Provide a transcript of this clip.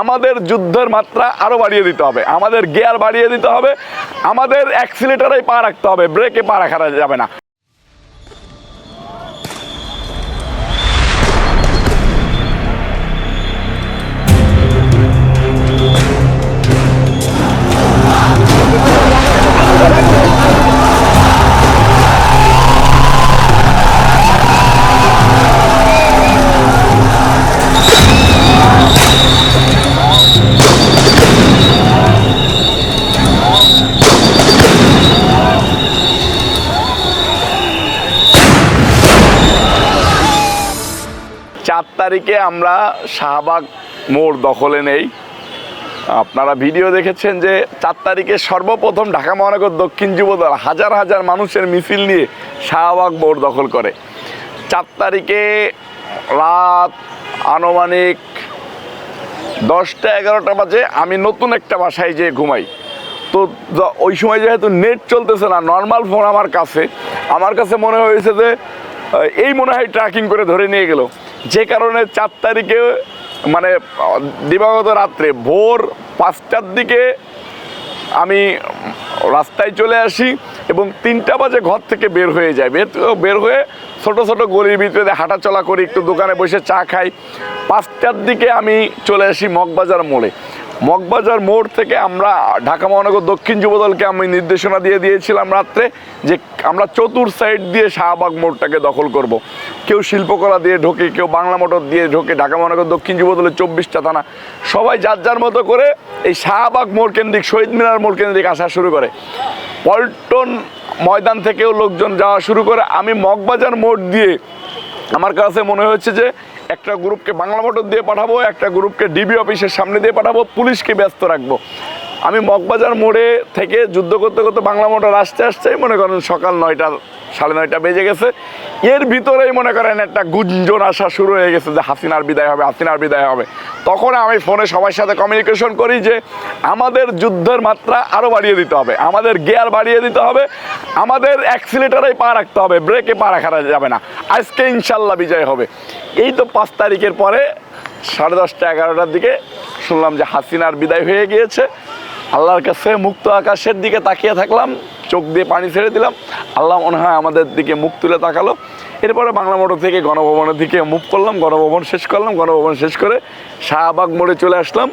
আমাদের যুদ্ধের মাত্রা আরও বাড়িয়ে দিতে হবে, আমাদের গিয়ার বাড়িয়ে দিতে হবে, আমাদের অ্যাক্সিলেটারেই পা রাখতে হবে, ব্রেকে পা রাখা যাবে না। চার তারিখে আমরা শাহবাগ মোড় দখলে নেই। আপনারা ভিডিও দেখেছেন যে 4 তারিখে সর্বপ্রথম ঢাকা মহানগর দক্ষিণ যুবদল হাজার হাজার মানুষের মিছিল নিয়ে শাহবাগ মোড় দখল করে। 4 তারিখে রাত আনুমানিক 10টা-11টা বাজে আমি নতুন একটা বাসায় যেয়ে ঘুমাই। তো ওই সময় যেহেতু নেট চলতেছে না, নর্মাল ফোন আমার কাছে মনে হয়েছে যে এই মনে হয় ট্র্যাকিং করে ধরে নিয়ে গেল, যে কারণে 4 তারিখে মানে দিবাগত রাত্রে ভোর 5টার দিকে আমি রাস্তায় চলে আসি এবং 3টা বাজে ঘর থেকে বের হয়ে যায়। বের হয়ে ছোট ছোট গলির ভিতরে হাঁটাচলা করি, একটু দোকানে বসে চা খাই। 5টার দিকে আমি চলে আসি মগবাজার মোড়ে। মগবাজার মোড় থেকে আমরা ঢাকা মহানগর দক্ষিণ যুবদলকে আমি নির্দেশনা দিয়েছিলাম রাত্রে যে আমরা চতুর সাইড দিয়ে শাহবাগ মোড়টাকে দখল করব। কেউ শিল্পকলা দিয়ে ঢোকে, কেউ বাংলা মোটর দিয়ে ঢোকে। ঢাকা মহানগর দক্ষিণ যুবদলের 24টা থানা সবাই যার যার মতো করে এই শাহবাগ মোড় কেন্দ্রিক, শহীদ মিনার মোড় কেন্দ্রিক আসা শুরু করে। পল্টন ময়দান থেকেও লোকজন যাওয়া শুরু করে। আমি মগবাজার মোড় দিয়ে আমার কাছে মনে হচ্ছে যে একটা গ্রুপকে বাংলা মোটর দিয়ে পাঠাবো, একটা গ্রুপকে ডিবি অফিসের সামনে দিয়ে পাঠাবো, পুলিশকে ব্যস্ত রাখবো। আমি মগবাজার মোড়ে থেকে যুদ্ধ করতে করতে বাংলা মোটর আসতে মনে করেন সকাল 9টা 9:30 বেজে গেছে। এর ভিতরেই মনে করেন একটা গুঞ্জন আসা শুরু হয়ে গেছে যে হাসিনার বিদায় হবে। তখন আমি ফোনে সবার সাথে কমিউনিকেশন করি যে আমাদের যুদ্ধের মাত্রা আরও বাড়িয়ে দিতে হবে, আমাদের গিয়ার বাড়িয়ে দিতে হবে, আমাদের অ্যাক্সিলেটারেই পা রাখতে হবে, ব্রেকে পা রাখা যাবে না। আজকে ইনশাল্লাহ বিজয় হবে। এই তো 5 তারিখের পরে 10:30-11টার দিকে শুনলাম যে হাসিনার বিদায় হয়ে গিয়েছে। আল্লাহর কাছে মুক্ত আকাশের দিকে তাকিয়ে থাকলাম, চোখ দিয়ে পানি ছেড়ে দিলাম। আল্লাহ মনে হয় আমাদের দিকে মুখ তুলে তাকালো। এরপরে বাংলা মোটর থেকে গণভবনের দিকে মুভ করলাম, গণভবন শেষ করে শাহবাগ মোড়ে চলে আসলাম।